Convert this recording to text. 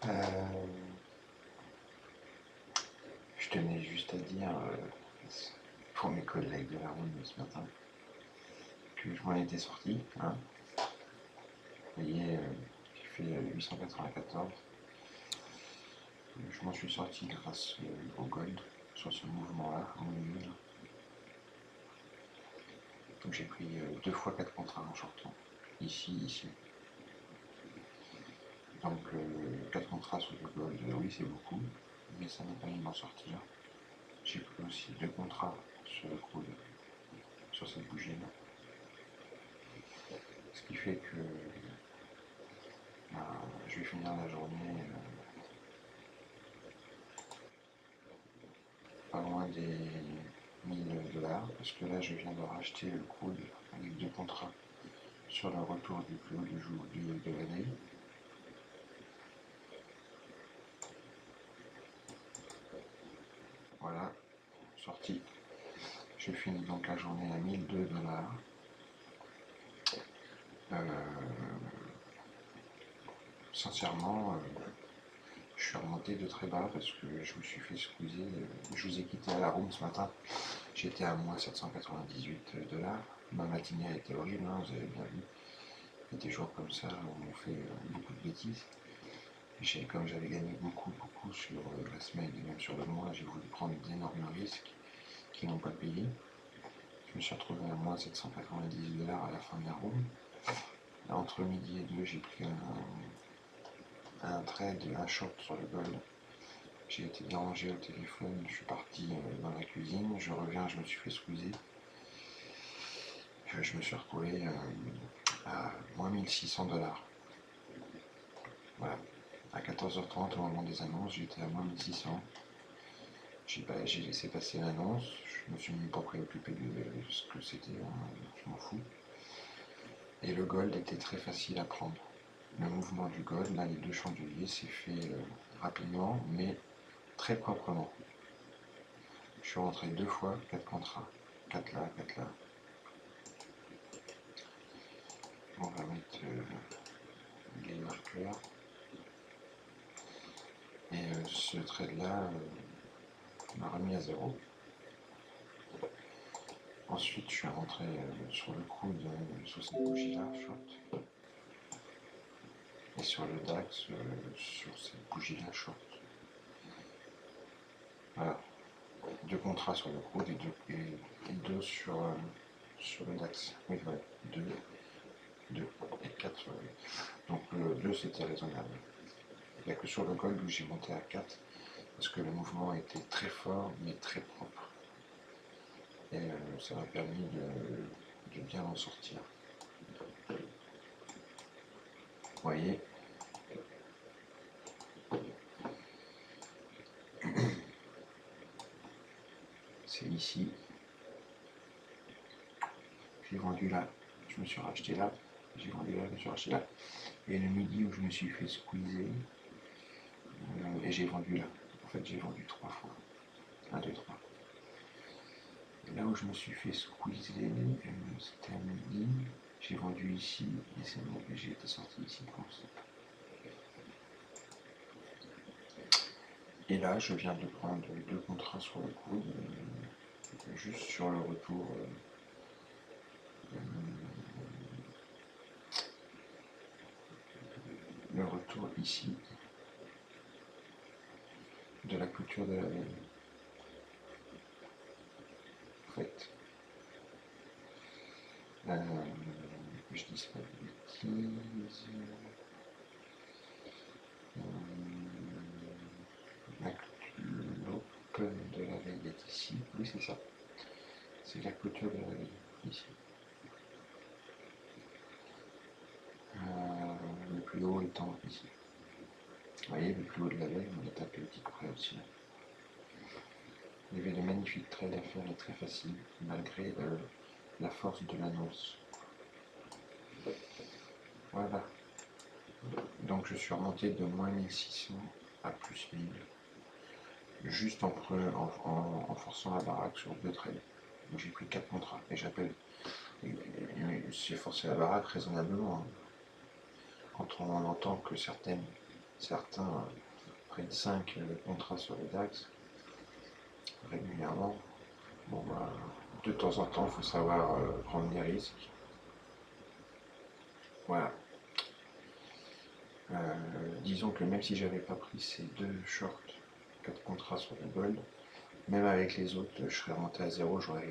Euh, je tenais juste à dire pour mes collègues de la route de ce matin que je m'en étais sorti. Hein. Vous voyez, j'ai fait 894. Je m'en suis sorti grâce au gold sur ce mouvement-là, au milieu. Là. Donc j'ai pris 2 fois 4 contrats en shortant. Ici. Donc 4 contrats sur le gold, oui c'est beaucoup, mais ça m'a permis de m'en sortir. J'ai pris aussi 2 contrats sur le crude, sur cette bougie-là. Ce qui fait que je vais finir la journée pas loin des 1000 $, parce que là je viens de racheter le crude avec 2 contrats sur le retour du plus haut du jour de l'année. Voilà, sorti. Je finis donc la journée à 1002 $. Sincèrement, je suis remonté de très bas parce que je me suis fait squeezer. Je vous ai quitté à la room ce matin. J'étais à moins 798 $. Ma matinée a été horrible, hein, vous avez bien vu. Il y a des jours comme ça où on fait beaucoup de bêtises. Comme j'avais gagné beaucoup sur la semaine et même sur le mois, j'ai voulu prendre d'énormes risques qui n'ont pas payé. Je me suis retrouvé à moins 790 $ à la fin de la room. Entre midi et 2, j'ai pris un trade, un short sur le gold. J'ai été dérangé au téléphone, je suis parti dans la cuisine, je reviens, je me suis fait squeezer. Je me suis retrouvé à moins 1600 $. Voilà. À 14h30 au moment des annonces, j'étais à moins 1600. J'ai laissé passer l'annonce, je me suis même pas préoccupé de ce que c'était, je m'en fous. Et le gold était très facile à prendre. Le mouvement du gold, là les deux chandeliers, s'est fait rapidement, mais très proprement. Je suis rentré 2 fois, 4 contrats. 4 là, 4 là. On va mettre les marqueurs. Et ce trade-là m'a remis à 0. Ensuite, je suis rentré sur le crude, sur cette bougie-là, short. Et sur le DAX, sur cette bougie-là, short. Voilà. 2 contrats sur le crude et 2 sur le DAX. Oui, ouais. 2 et 4. Donc 2 c'était raisonnable. Il n'y a que sur le gold où j'ai monté à 4 parce que le mouvement était très fort mais très propre. Et ça m'a permis de bien en sortir. Vous voyez, c'est ici. J'ai vendu là, je me suis racheté là. J'ai vendu là, je me suis racheté là. Et le midi où je me suis fait squeezer, et j'ai vendu là. En fait, j'ai vendu 3 fois. 1, 2, 3. Et là où je me suis fait squeezer, c'était à midi. J'ai vendu ici, et c'est bon, j'ai été sorti ici pour ça. Et là, je viens de prendre 2 contrats sur le coude, juste sur le retour. Le retour ici de la clôture de la veille. En fait, je dis pas de bêtises. L'open de la veille est ici. Oui, c'est ça. C'est la clôture de la veille, ici. Le plus haut étant ici. Vous voyez, le plus haut de la veille, on est tapé au petit près aussi. Il y avait de magnifiques trades à faire et très faciles, malgré la force de l'annonce. Voilà. Donc je suis remonté de moins 1600 à plus 1000, juste en forçant la baraque sur 2 trades. Donc j'ai pris 4 contrats et j'appelle. J'ai forcé la baraque raisonnablement. Hein. Quand on entend que certaines certains prennent 5 contrats sur les DAX régulièrement. Bon, bah, de temps en temps, il faut savoir prendre des risques. Voilà. Disons que même si j'avais pas pris ces 2 shorts, 4 contrats sur le gold, même avec les autres, je serais remonté à zéro, j'aurais